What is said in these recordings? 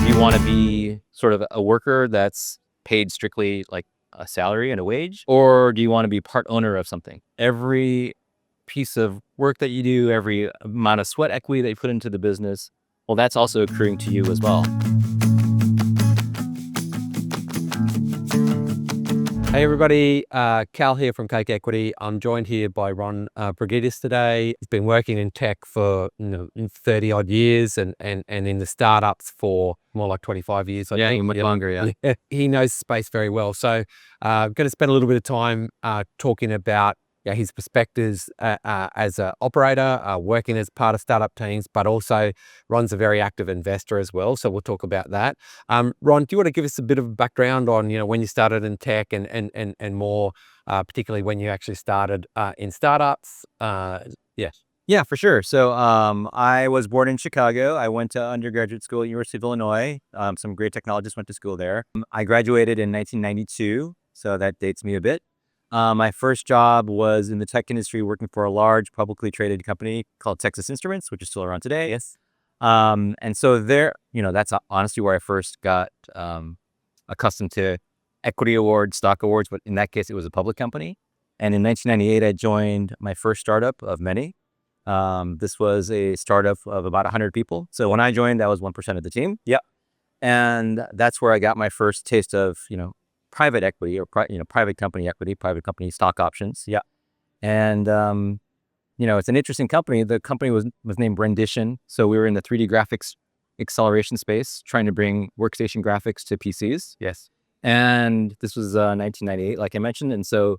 you want to be sort of a worker that's paid strictly like a salary and a wage? Or do you want to be part owner of something? Every piece of work that you do, every amount of sweat equity that you put into the business, well, that's also accruing to you as well. Hey everybody, Cal here from Cake Equity. I'm joined here by Ron Pragides today. He's been working in tech for 30 odd years and in the startups for more like 25 years. I think. Much longer, yeah. He knows the space very well. So I'm going to spend a little bit of time talking about his perspectives as an operator, working as part of startup teams, but also Ron's a very active investor as well. So we'll talk about that. Ron, do you want to give us a bit of a background on, when you started in tech and more, particularly when you actually started in startups? Yes. Yeah, for sure. So I was born in Chicago. I went to undergraduate school at University of Illinois. Some great technologists went to school there. I graduated in 1992, so that dates me a bit. My first job was in the tech industry, working for a large publicly traded company called Texas Instruments, which is still around today. Yes. And so there, that's honestly where I first got accustomed to equity awards, stock awards, but in that case, it was a public company. And in 1998, I joined my first startup of many. This was a startup of about 100 people. So when I joined, that was 1% of the team. Yeah. And that's where I got my first taste of, private equity or, private company equity, private company stock options. Yeah. And, it's an interesting company. The company was named Rendition. So we were in the 3D graphics acceleration space, trying to bring workstation graphics to PCs. Yes. And this was 1998, like I mentioned. And so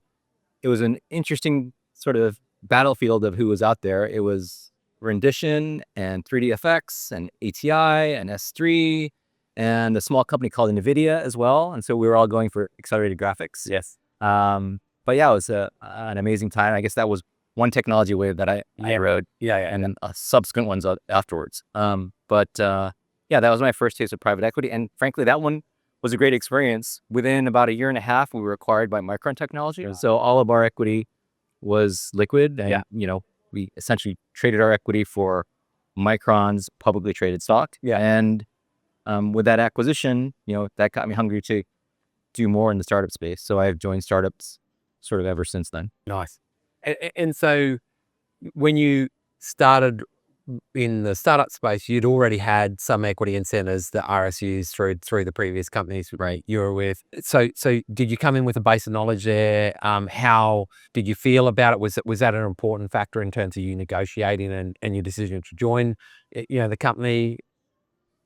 it was an interesting sort of battlefield of who was out there. It was Rendition and 3DFX and ATI and S3 and a small company called NVIDIA as well. And so we were all going for accelerated graphics. Yes. But yeah, it was an amazing time. I guess that was one technology wave that I rode. Yeah. And then subsequent ones afterwards. But that was my first taste of private equity. And frankly, that one was a great experience. Within about a year and a half, we were acquired by Micron Technology. Yeah. So all of our equity was liquid. And, we essentially traded our equity for Micron's publicly traded stock. Yeah. And with that acquisition, that got me hungry to do more in the startup space. So I've joined startups sort of ever since then. Nice. And so when you started in the startup space, you'd already had some equity incentives, the RSUs through the previous companies you were with. So did you come in with a base of knowledge there? How did you feel about it? Was that an important factor in terms of you negotiating and your decision to join, the company?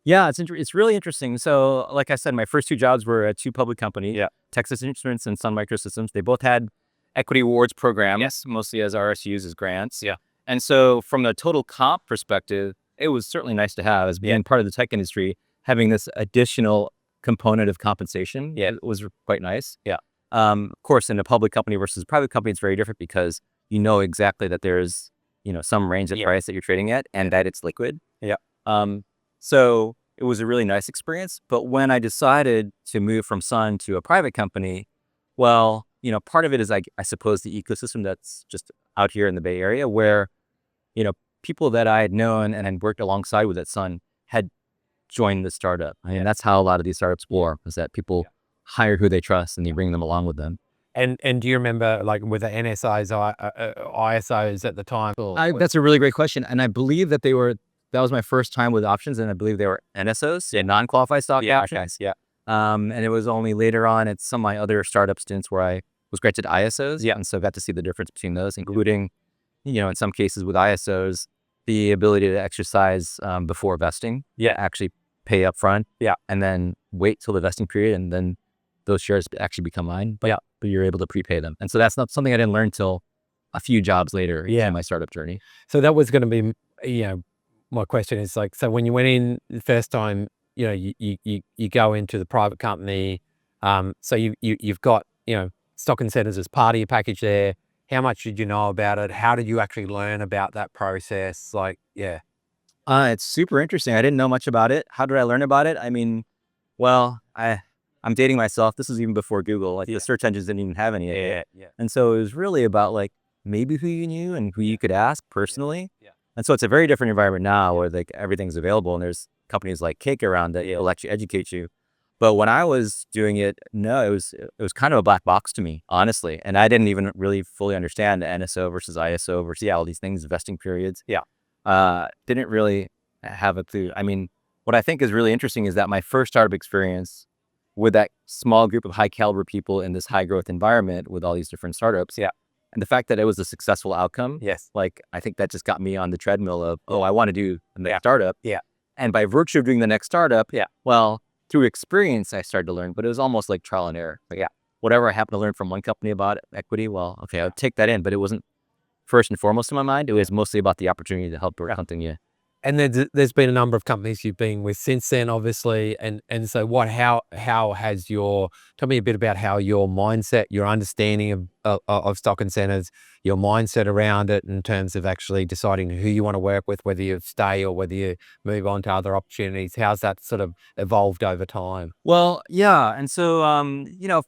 Yeah, it's really interesting. So like I said, my first two jobs were at two public companies, Texas Instruments and Sun Microsystems. They both had equity awards programs, mostly as RSUs, as grants. Yeah. And so from the total comp perspective, it was certainly nice to have as being part of the tech industry, having this additional component of compensation. Yeah, it was quite nice. Yeah. Of course, in a public company versus a private company, it's very different because you know exactly that there's, some range of price that you're trading at and that it's liquid. Yeah. So it was a really nice experience. But when I decided to move from Sun to a private company, well, part of it is I suppose the ecosystem that's just out here in the Bay Area where, people that I had known and had worked alongside with at Sun had joined the startup. I mean, that's how a lot of these startups form, is that people hire who they trust and they bring them along with them. And do you remember, like, with the NSOs, ISOs at the time? That's a really great question. And I believe that that was my first time with options, and I believe they were NSOs, non-qualified stock options. Yeah. And it was only later on at some of my other startup stints where I was granted ISOs. Yeah. And so I got to see the difference between those, including, in some cases with ISOs, the ability to exercise before vesting. Yeah. Actually pay up front. Yeah. And then wait till the vesting period, and then those shares actually become mine. But you're able to prepay them. And so that's not something I didn't learn till a few jobs later in my startup journey. So that was going to be, my question is like, so when you went in the first time, you go into the private company, so you've got, stock incentives as part of your package there. How much did you know about it? How did you actually learn about that process? It's super interesting. I didn't know much about it. How did I learn about it? I mean, well, I'm dating myself. This was even before Google. Like the search engines didn't even have any yet. Yeah. And so it was really about like maybe who you knew and who you could ask personally. Yeah. And so it's a very different environment now where like everything's available and there's companies like Cake around that will actually educate you. But when I was doing it, no, it was kind of a black box to me, honestly. And I didn't even really fully understand the NSO versus ISO versus all these things, vesting periods. Didn't really have a clue. I mean, what I think is really interesting is that my first startup experience with that small group of high caliber people in this high growth environment with all these different startups. And the fact that it was a successful outcome. Like, I think that just got me on the treadmill of, oh, I want to do the next startup. And by virtue of doing the next startup, well, through experience, I started to learn, but it was almost like trial and error. Like, whatever I happened to learn from one company about equity, well, okay, I'll take that in, but it wasn't first and foremost in my mind. It was mostly about the opportunity to help build something new. And there's been a number of companies you've been with since then, obviously. And so how has tell me a bit about how your mindset, your understanding of stock incentives, your mindset around it in terms of actually deciding who you want to work with, whether you stay or whether you move on to other opportunities. How's that sort of evolved over time? Well, yeah. And so,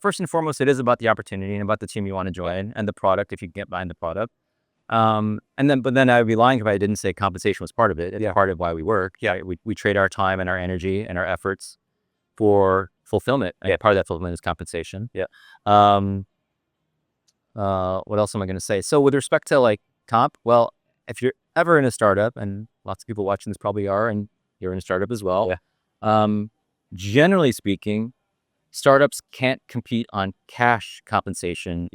first and foremost, it is about the opportunity and about the team you want to join and the product, if you can get behind the product. But then I would be lying if I didn't say compensation was part of it. It's part of why we work. We trade our time and our energy and our efforts for fulfillment. And part of that fulfillment is compensation. What else am I going to say? So with respect to like comp, well, if you're ever in a startup, and lots of people watching this probably are, and you're in a startup as well. Generally speaking, startups can't compete on cash compensation.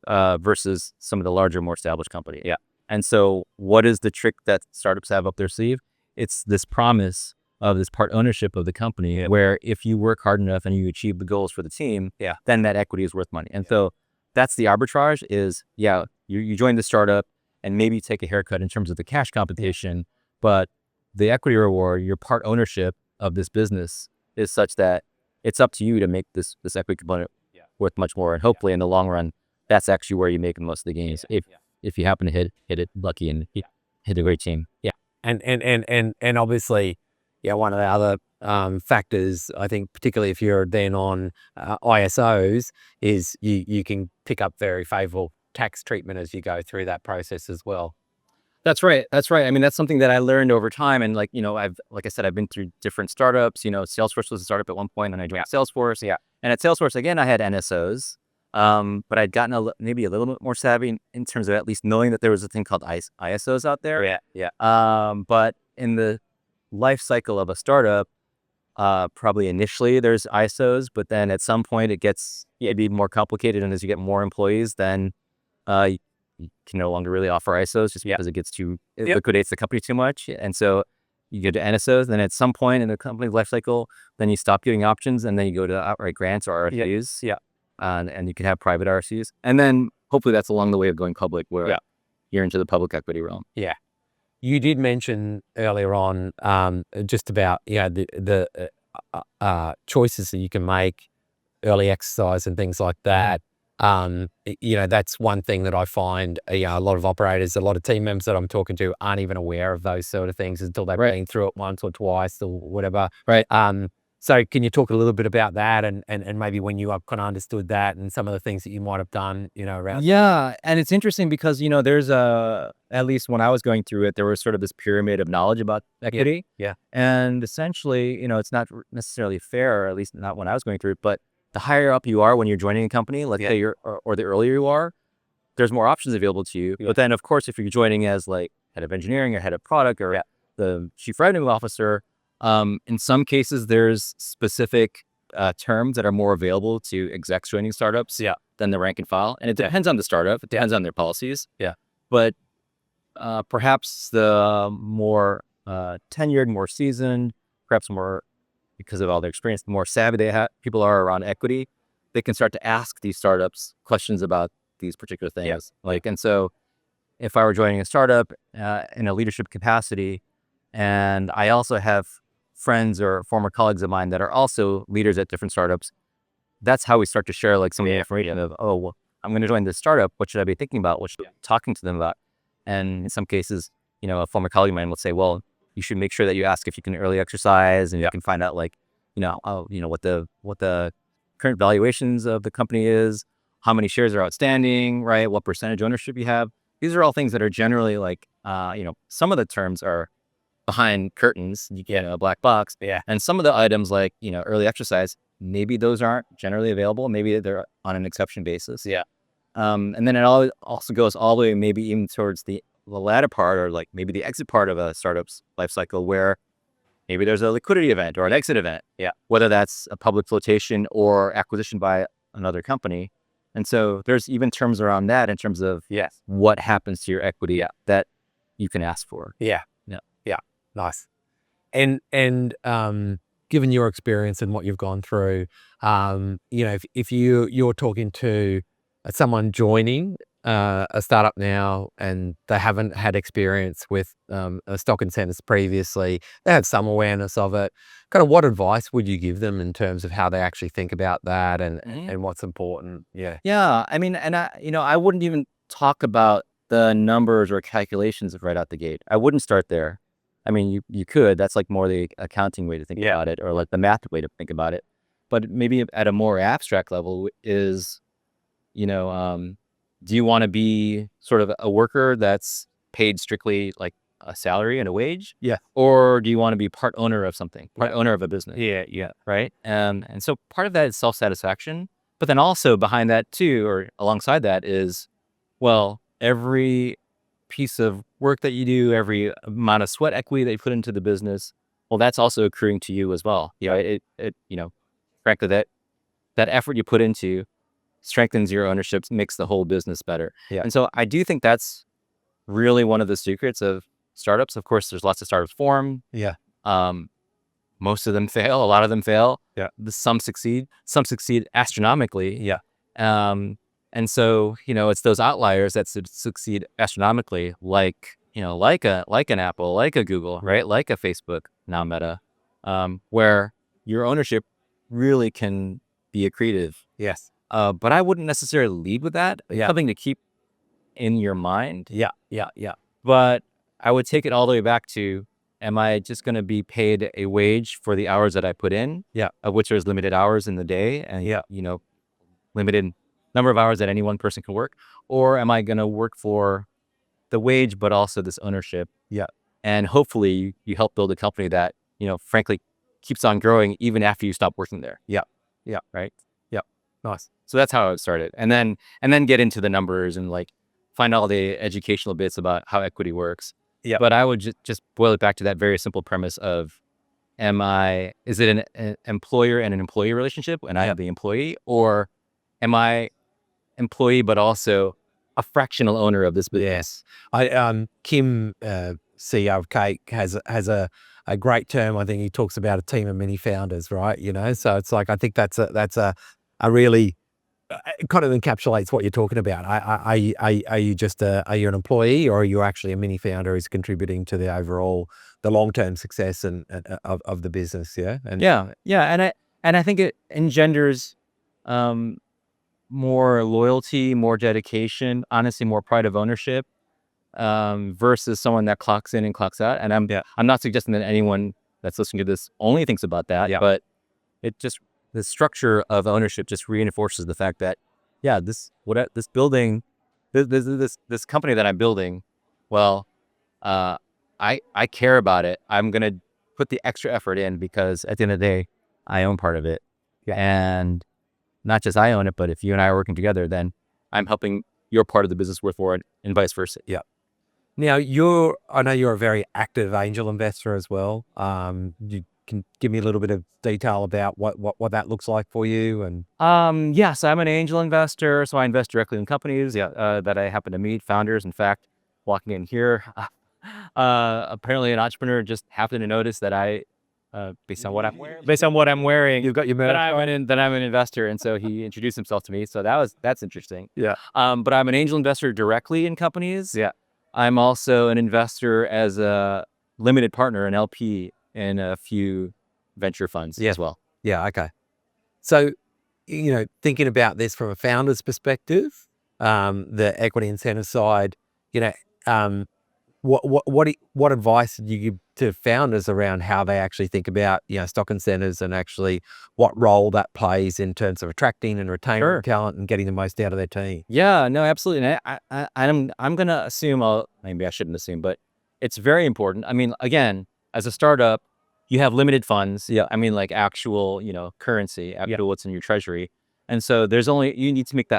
Versus some of the larger, more established companies. And so what is the trick that startups have up their sleeve? It's this promise of this part ownership of the company, where if you work hard enough and you achieve the goals for the team, then that equity is worth money. And so that's the arbitrage is, you join the startup and maybe take a haircut in terms of the cash compensation, but the equity reward, your part ownership of this business is such that it's up to you to make this equity component worth much more. And hopefully in the long run, that's actually where you make most of the gains. If you happen to hit it lucky and hit a great team. And obviously, one of the other factors, I think, particularly if you're then on ISOs, is you can pick up very favorable tax treatment as you go through that process as well. That's right. I mean, that's something that I learned over time. And like I said, I've been through different startups. Salesforce was a startup at one point, and I joined Salesforce. And at Salesforce, again, I had NSOs. But I'd gotten maybe a little bit more savvy in terms of at least knowing that there was a thing called ISOs out there. But in the life cycle of a startup, probably initially there's ISOs, but then at some point it gets maybe more complicated. And as you get more employees, then you can no longer really offer ISOs just because it liquidates the company too much. And so you go to NSOs, then at some point in the company's life cycle, then you stop giving options, and then you go to outright grants or RSUs. And you can have private RSUs. And then hopefully that's along the way of going public, where you're into the public equity realm. You did mention earlier on just about the choices that you can make, early exercise and things like that. That's one thing that I find a lot of operators, a lot of team members that I'm talking to aren't even aware of those sort of things until they've been through it once or twice or whatever. So can you talk a little bit about that and maybe when you kind of understood that and some of the things that you might have done, around? Yeah. And it's interesting because, there's at least when I was going through it, there was sort of this pyramid of knowledge about equity. And essentially, it's not necessarily fair, or at least not when I was going through it, but the higher up you are when you're joining a company, let's say or the earlier you are, there's more options available to you. But then of course, if you're joining as like head of engineering or head of product or the chief revenue officer, in some cases, there's specific terms that are more available to execs joining startups than the rank and file. And it depends on the startup. It depends on their policies. But perhaps the more tenured, more seasoned, perhaps more because of all their experience, the more savvy people are around equity, they can start to ask these startups questions about these particular things. And so if I were joining a startup in a leadership capacity, and I also have friends or former colleagues of mine that are also leaders at different startups, that's how we start to share like some of the information of, oh, well, I'm going to join this startup. What should I be thinking about? What should I be talking to them about? And in some cases, a former colleague of mine will say, well, you should make sure that you ask if you can early exercise, and you can find out like, what the current valuations of the company is, how many shares are outstanding, right? What percentage ownership you have. These are all things that are generally like, some of the terms are behind curtains, you get a black box. Yeah. And some of the items like, early exercise, maybe those aren't generally available. Maybe they're on an exception basis. Yeah. And then it also goes all the way, maybe even towards the latter part, or like maybe the exit part of a startup's life cycle, where maybe there's a liquidity event or an exit event. Yeah. Whether that's a public flotation or acquisition by another company. And so there's even terms around that in terms of what happens to your equity that you can ask for. Yeah. Yeah. Yeah. Nice. And given your experience and what you've gone through, if you're talking to someone joining a startup now and they haven't had experience with stock incentives previously, they had some awareness of it. Kind of what advice would you give them in terms of how they actually think about that and what's important? Yeah. Yeah. I mean, and I wouldn't even talk about the numbers or calculations right out the gate. I wouldn't start there. I mean, you could. That's like more the accounting way to think about it, or like the math way to think about it. But maybe at a more abstract level is, do you want to be sort of a worker that's paid strictly like a salary and a wage? Yeah. Or do you want to be part owner of something, part owner of a business? Yeah. Yeah. Right. And so part of that is self-satisfaction. But then also behind that too, or alongside that is, well, every piece of work that you do, every amount of sweat equity that you put into the business, well, that's also accruing to you as well. Yeah. Frankly, that effort you put into strengthens your ownership, makes the whole business better. Yeah. And so I do think that's really one of the secrets of startups. Of course, there's lots of startups form. Yeah. Most of them fail. A lot of them fail. Yeah. Some succeed astronomically. Yeah. And so, it's those outliers that succeed astronomically, like an Apple, like a Google, right? Like a Facebook, now Meta, where your ownership really can be accretive. Yes. But I wouldn't necessarily lead with that. Yeah. Something to keep in your mind. Yeah. Yeah. Yeah. But I would take it all the way back to, am I just going to be paid a wage for the hours that I put in? Yeah. Of which there's limited hours in the day, and limited number of hours that any one person can work? Or am I going to work for the wage, but also this ownership? Yeah. And hopefully you help build a company that, frankly, keeps on growing even after you stop working there. Yeah. Yeah. Right. Yeah. Nice. So that's how it started. And then get into the numbers and like find all the educational bits about how equity works. Yeah. But I would just boil it back to that very simple premise of, is it an employer and an employee relationship and I am the employee, or am I employee but also a fractional owner of this business? Yes. Kim, CEO of Cake, has a great term. I think he talks about a team of many founders, right? So it's like, I think that's a really it kind of encapsulates what you're talking about. Are you are you an employee, or are you actually a mini founder who's contributing to the overall, the long-term success of the business? Yeah. And I think it engenders more loyalty, more dedication, honestly, more pride of ownership, versus someone that clocks in and clocks out. And I'm not suggesting that anyone that's listening to this only thinks about that, but the structure of ownership just reinforces the fact that, this building, this company that I'm building, well, I care about it. I'm going to put the extra effort in because at the end of the day, I own part of it. Yeah. And not just I own it, but if you and I are working together, then I'm helping your part of the business work forward and vice versa. Yeah. Now I know you're a very active angel investor as well. You can give me a little bit of detail about what that looks like for you. And so I'm an angel investor, so I invest directly in companies that I happen to meet, founders. In fact, walking in here, apparently an entrepreneur just happened to notice that I, based on what I'm wearing, you've got your that I'm an investor, and so he introduced himself to me. So that's interesting. Yeah. But I'm an angel investor directly in companies. Yeah. I'm also an investor as a limited partner, an LP, in a few venture funds as well. Yeah. Okay. So, thinking about this from a founder's perspective, the equity incentive side, what advice did you give to founders around how they actually think about, stock incentives and actually what role that plays in terms of attracting and retaining talent and getting the most out of their team? Yeah, no, absolutely. And I'm going to assume, maybe I shouldn't assume, but it's very important. I mean, again, as a startup, you have limited funds. Yeah. I mean, like actual, currency, actual what's in your treasury. And so you need to make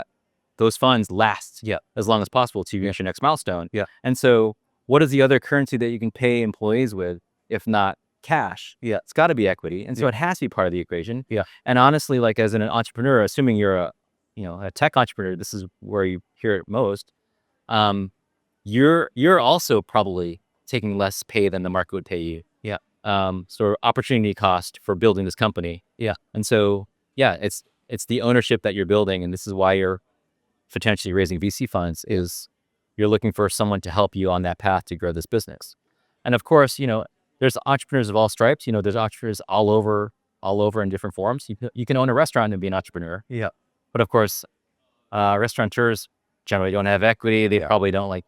those funds last as long as possible to reach your next milestone. Yeah. And so what is the other currency that you can pay employees with, if not cash? Yeah. It's got to be equity. And so it has to be part of the equation. Yeah. And honestly, like as an entrepreneur, assuming you're a tech entrepreneur, this is where you hear it most. You're also probably taking less pay than the market would pay you. Yeah. So opportunity cost for building this company. Yeah. And so, it's the ownership that you're building. And this is why you're potentially raising VC funds, is you're looking for someone to help you on that path to grow this business. And of course, there's entrepreneurs of all stripes. There's entrepreneurs all over in different forms. You can own a restaurant and be an entrepreneur. Yeah. But of course, restaurateurs generally don't have equity. They probably don't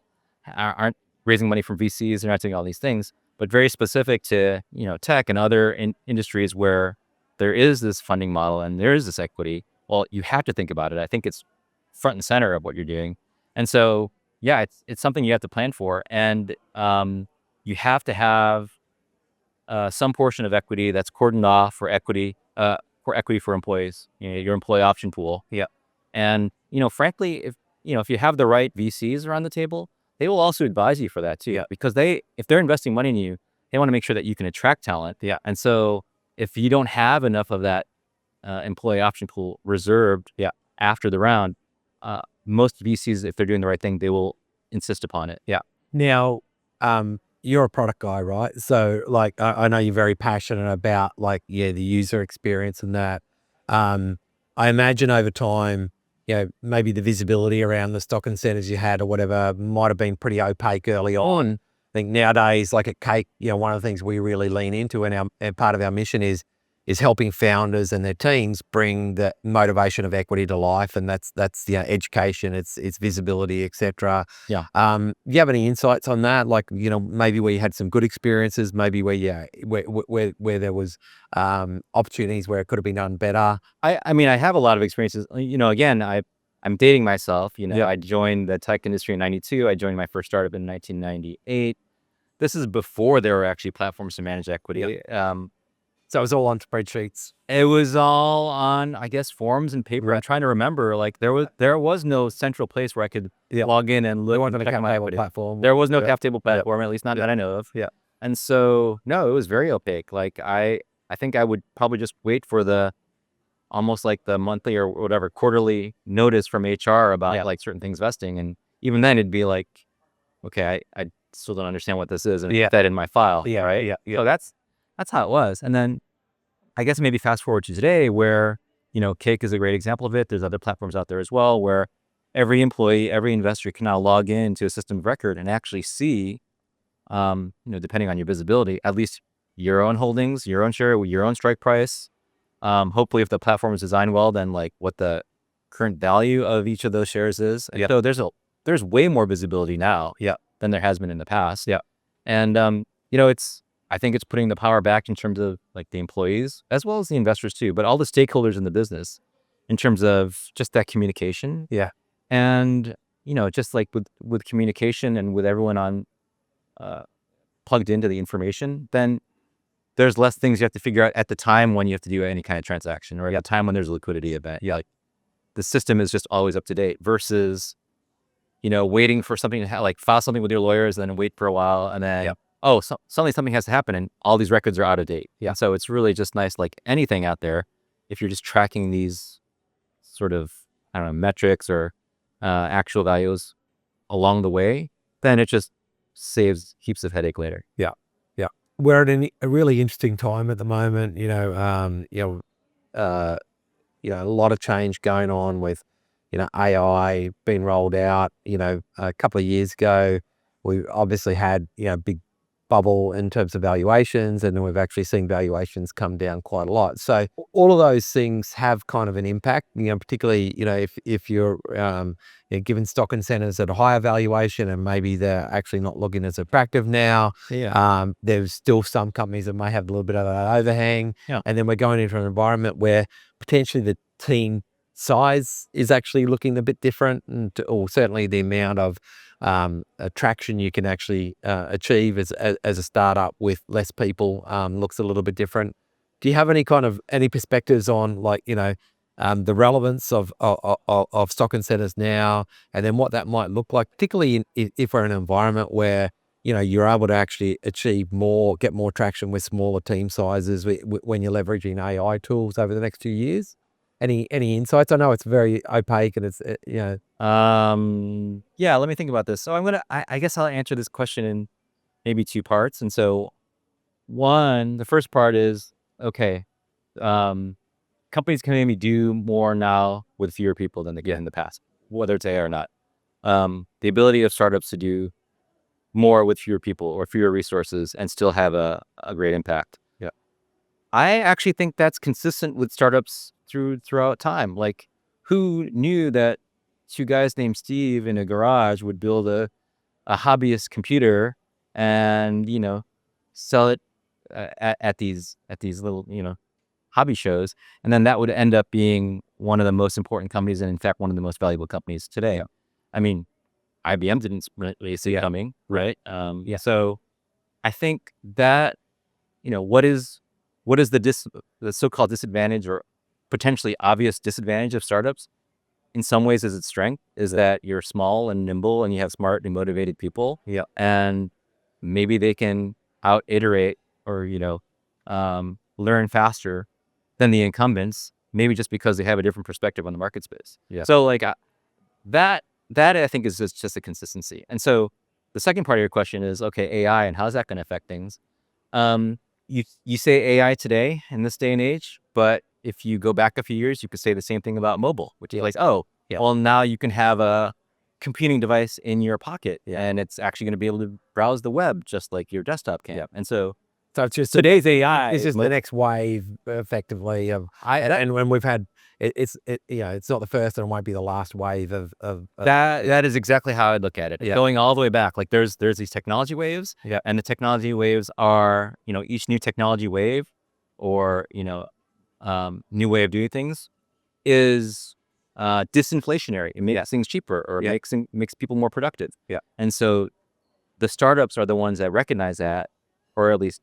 aren't raising money from VCs. They're not doing all these things, but very specific to, tech and other industries where there is this funding model and there is this equity. Well, you have to think about it. I think it's front and center of what you're doing. And so, it's something you have to plan for. And you have to have some portion of equity that's cordoned off for equity for employees, your employee option pool. Yeah. And, frankly, if you have the right VCs around the table, they will also advise you for that too. Yeah. Because if they're investing money in you, they want to make sure that you can attract talent. Yeah. And so if you don't have enough of that employee option pool reserved after the round, most VCs, if they're doing the right thing, they will insist upon it. Yeah. Now, you're a product guy, right? So like, I know you're very passionate about the user experience and that. I imagine over time, maybe the visibility around the stock incentives you had or whatever might have been pretty opaque early on. I think nowadays, like at Cake, one of the things we really lean into and part of our mission is helping founders and their teams bring the motivation of equity to life. And that's education, it's visibility, etc. Yeah. Do you have any insights on that? Like, maybe where you had some good experiences, maybe where there was opportunities where it could have been done better. I mean, I have a lot of experiences. Again, I'm dating myself. I joined the tech industry in 92. I joined my first startup in 1998. This is before there were actually platforms to manage equity. So it was all on spreadsheets. It was all on, I guess, forms and paper. Right. I'm trying to remember. Like there was no central place where I could log in and look. There wasn't a check cap my table equity. platform. There was no cap table platform, at least not that I know of. Yeah. And so no, it was very opaque. Like I think I would probably just wait for almost like the monthly or whatever quarterly notice from HR about like certain things vesting, and even then it'd be like, okay, I still don't understand what this is, and put that in my file. Yeah. Right. Yeah. So that's how it was. And then I guess maybe fast forward to today where, Cake is a great example of it. There's other platforms out there as well where every employee, every investor can now log into a system of record and actually see, depending on your visibility, at least your own holdings, your own share, your own strike price. Hopefully if the platform is designed well, then like what the current value of each of those shares is. And so there's way more visibility now than there has been in the past. Yeah. And, I think it's putting the power back in terms of like the employees as well as the investors too, but all the stakeholders in the business in terms of just that communication. Yeah. And, just like with communication and with everyone on plugged into the information, then there's less things you have to figure out at the time when you have to do any kind of transaction or at the time when there's a liquidity event. Yeah. Like the system is just always up to date versus, waiting for something to file something with your lawyers and then wait for a while and then suddenly something has to happen and all these records are out of date. Yeah. So it's really just nice, like anything out there, if you're just tracking these sort of, I don't know, metrics or actual values along the way, then it just saves heaps of headache later. Yeah. Yeah. We're at a really interesting time at the moment, a lot of change going on with, AI being rolled out, a couple of years ago, we obviously had, big bubble in terms of valuations, and then we've actually seen valuations come down quite a lot. So all of those things have kind of an impact, particularly, if you're given stock incentives at a higher valuation and maybe they're actually not looking as attractive now. Yeah. There's still some companies that may have a little bit of that overhang. Yeah. And then we're going into an environment where potentially the team size is actually looking a bit different, or certainly the amount of attraction you can actually achieve as a startup with less people looks a little bit different. Do you have any perspectives on, like, the relevance of stock incentives now, and then what that might look like, particularly if we're in an environment where you're able to actually achieve more, get more traction with smaller team sizes when you're leveraging AI tools over the next 2 years? Any insights? I know it's very opaque and it's Yeah, let me think about this. So I guess I'll answer this question in maybe two parts. And so the first part is, okay, um, companies can maybe do more now with fewer people than they did in the past, whether it's AI or not. The ability of startups to do more with fewer people or fewer resources and still have a great impact. Yeah. I actually think that's consistent with startups throughout time. Like, who knew that two guys named Steve in a garage would build a hobbyist computer and sell it at these little hobby shows, and then that would end up being one of the most important companies, and in fact one of the most valuable companies today. Yeah. I mean, IBM didn't really see it coming, right? Yeah. So I think that what is the so-called disadvantage or potentially obvious disadvantage of startups? In some ways, is its strength is that you're small and nimble and you have smart and motivated people. Yeah. And maybe they can out iterate or learn faster than the incumbents. Maybe just because they have a different perspective on the market space. Yeah. So like that I think is just a consistency. And so the second part of your question is, okay, AI and how's that going to affect things? You say AI today in this day and age, but if you go back a few years, you could say the same thing about mobile, which is like, oh, Yeah. well, now you can have a computing device in your pocket, and it's actually going to be able to browse the web just like your desktop can. Yeah. And so So it's just today's AI it's just the next wave, effectively, of and when we've had it's not the first and it won't be the last wave of that is exactly how I look at it. Yeah. Going all the way back, like there's these technology waves, Yeah. and the technology waves are each new technology wave or new way of doing things is disinflationary. It makes things cheaper or Yeah. makes people more productive. Yeah. And so the startups are the ones that recognize that, or at least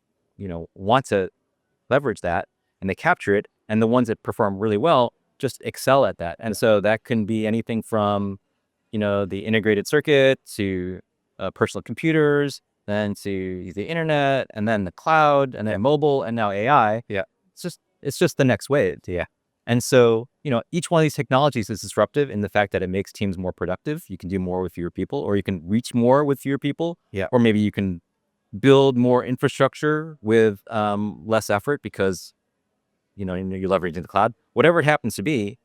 want to leverage that, and they capture it. And the ones that perform really well just excel at that. And so that can be anything from the integrated circuit to personal computers, then to the internet, and then the cloud, and then mobile, and now AI. Yeah. It's just the next wave. Yeah. And so, each one of these technologies is disruptive in the fact that it makes teams more productive. You can do more with fewer people, or you can reach more with fewer people. Yeah. Or maybe you can build more infrastructure with less effort because, you're leveraging the cloud. Whatever it happens to be,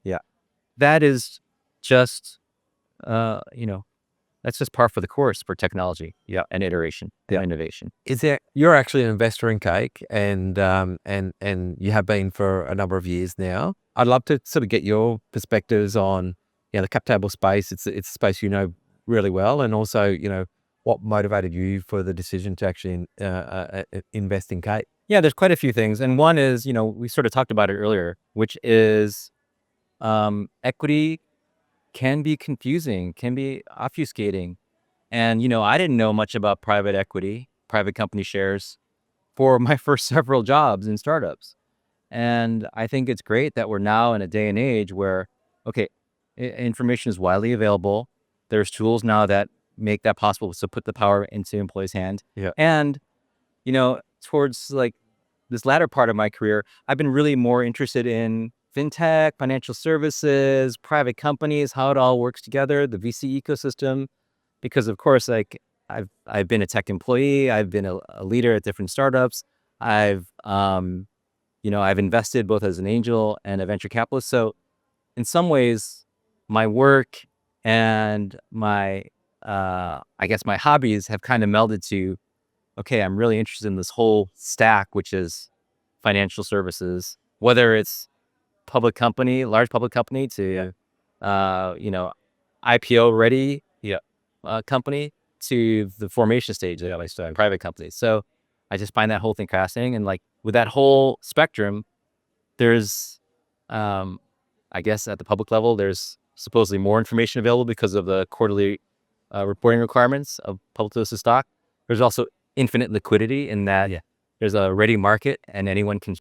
that is just, that's just par for the course for technology, and iteration, and innovation. You're actually an investor in Cake, and you have been for a number of years now. I'd love to sort of get your perspectives on the cap table space. It's a space really well, and also what motivated you for the decision to actually invest in Cake. Yeah, there's quite a few things, and one is we sort of talked about it earlier, which is equity can be confusing, can be obfuscating. And, I didn't know much about private equity, private company shares for my first several jobs in startups. And I think it's great that we're now in a day and age where, okay, information is widely available. There's tools now that make that possible. So put the power into employees' hand. Yeah. And, towards like this latter part of my career, I've been really more interested in fintech, financial services, private companies, how it all works together, the VC ecosystem. Because of course, like I've been a tech employee, I've been a leader at different startups. I've invested both as an angel and a venture capitalist. So in some ways, my work and my I guess my hobbies have kind of melded to, okay, I'm really interested in this whole stack, which is financial services, whether it's large public company to IPO ready company to the formation stage of private companies. So I just find that whole thing fascinating. And like with that whole spectrum, there's I guess at the public level, there's supposedly more information available because of the quarterly reporting requirements of publicly listed stock. There's also infinite liquidity in that there's a ready market and anyone can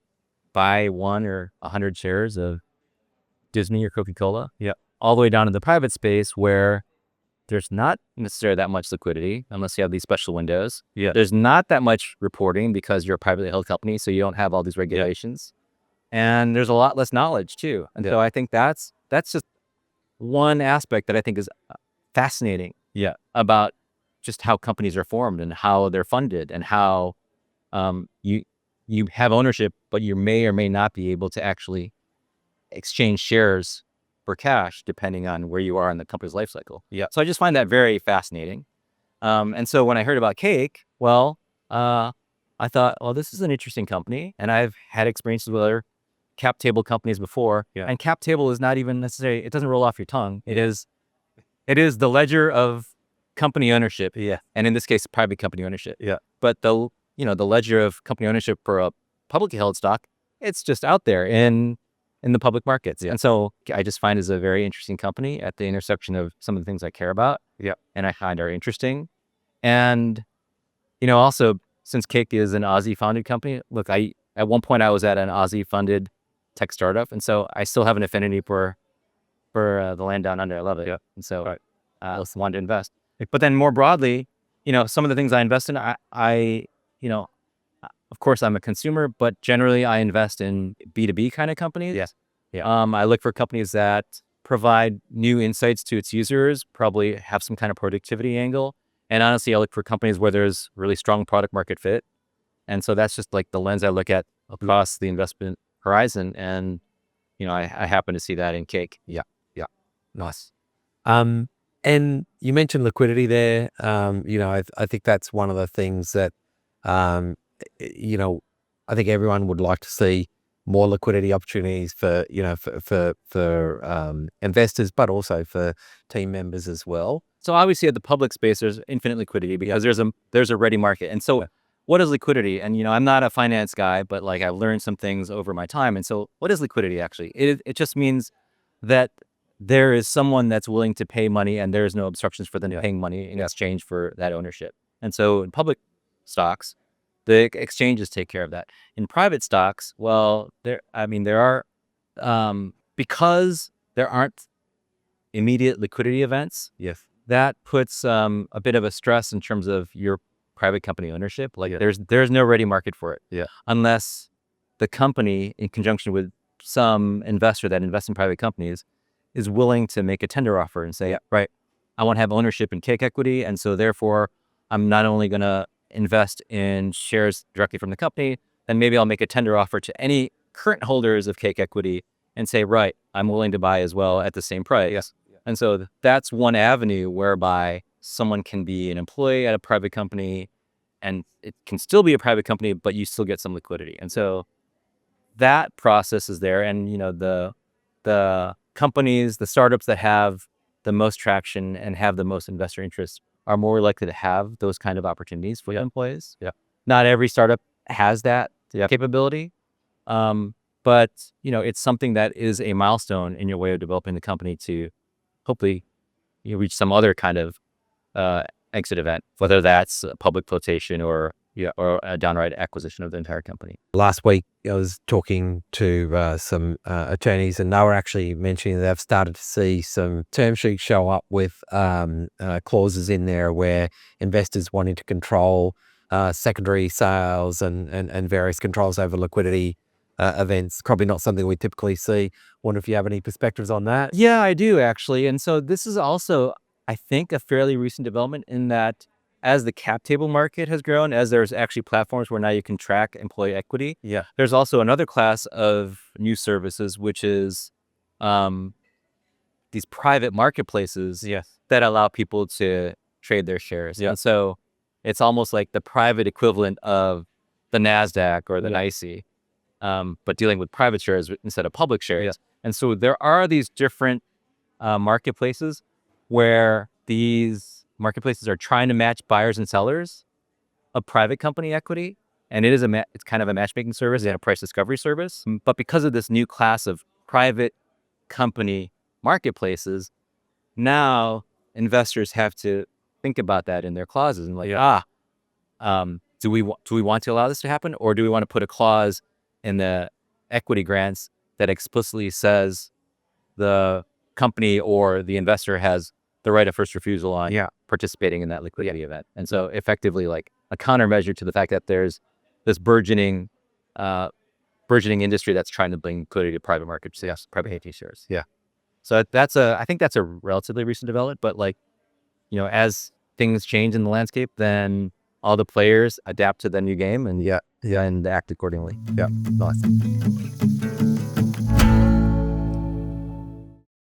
buy 1 or 100 shares of Disney or Coca-Cola. Yeah. All the way down to the private space where there's not necessarily that much liquidity unless you have these special windows. Yeah. There's not that much reporting because you're a privately held company, so you don't have all these regulations. And there's a lot less knowledge too. And so I think that's just one aspect that I think is fascinating about just how companies are formed and how they're funded and how you have ownership, but you may or may not be able to actually exchange shares for cash depending on where you are in the company's life cycle. So I just find that very fascinating. And so when I heard about Cake, I thought, well, this is an interesting company, and I've had experiences with other cap table companies before. And cap table is not even necessarily, it doesn't roll off your tongue. It is the ledger of company ownership. And in this case, private company ownership. But the ledger of company ownership for a publicly held stock, it's just out there in the public markets. And so I just find it's a very interesting company at the intersection of some of the things I care about. And I find are interesting. And, also since Cake is an Aussie founded company, look, at one point I was at an Aussie funded tech startup. And so I still have an affinity for the land down under. I love it. And so I also wanted to invest. But then more broadly, some of the things I invest in, of course, I'm a consumer, but generally I invest in B2B kind of companies. I look for companies that provide new insights to its users, probably have some kind of productivity angle. And honestly, I look for companies where there's really strong product market fit. And so that's just like the lens I look at across the investment horizon. And, I happen to see that in Cake. Nice. And you mentioned liquidity there. I think that's one of the things that, I think everyone would like to see more liquidity opportunities for investors, but also for team members as well. So obviously at the public space, there's infinite liquidity because there's a ready market. And so what is liquidity? And, I'm not a finance guy, but like I've learned some things over my time. And so what is liquidity actually? It just means that there is someone that's willing to pay money and there's no obstructions for them paying money in exchange for that ownership. And so in public stocks, the exchanges take care of that. In private stocks, there are, because there aren't immediate liquidity events, that puts a bit of a stress in terms of your private company ownership. Like there's no ready market for it unless the company, in conjunction with some investor that invests in private companies, is willing to make a tender offer and say, right, I want to have ownership in Cake equity. And so therefore, I'm not only going to invest in shares directly from the company, then maybe I'll make a tender offer to any current holders of Cake equity and say, right, I'm willing to buy as well at the same price. And so that's one avenue whereby someone can be an employee at a private company and it can still be a private company, but you still get some liquidity. And so that process is there. And, the companies, the startups that have the most traction and have the most investor interest are more likely to have those kind of opportunities for employees. Not every startup has that capability. But, it's something that is a milestone in your way of developing the company to hopefully reach some other kind of exit event, whether that's a public flotation or a downright acquisition of the entire company. Last week, I was talking to some attorneys, and they were actually mentioning they've started to see some term sheets show up with clauses in there where investors wanting to control secondary sales and various controls over liquidity events. Probably not something we typically see. Wonder if you have any perspectives on that? Yeah, I do actually. And so this is also, I think, a fairly recent development in that as the cap table market has grown, as there's actually platforms where now you can track employee equity, there's also another class of new services, which is these private marketplaces that allow people to trade their shares. And so it's almost like the private equivalent of the NASDAQ or the NYSE, but dealing with private shares instead of public shares. And so there are these different marketplaces where these marketplaces are trying to match buyers and sellers of private company equity. And it's kind of a matchmaking service and a price discovery service. But because of this new class of private company marketplaces, now investors have to think about that in their clauses and like, do we want to allow this to happen, or do we want to put a clause in the equity grants that explicitly says the company or the investor has the right of first refusal on participating in that liquidity event? And so effectively like a countermeasure to the fact that there's this burgeoning industry that's trying to bring liquidity to private markets, private equity shares. So I think that's a relatively recent development, but like, as things change in the landscape, then all the players adapt to the new game and and act accordingly. Nice.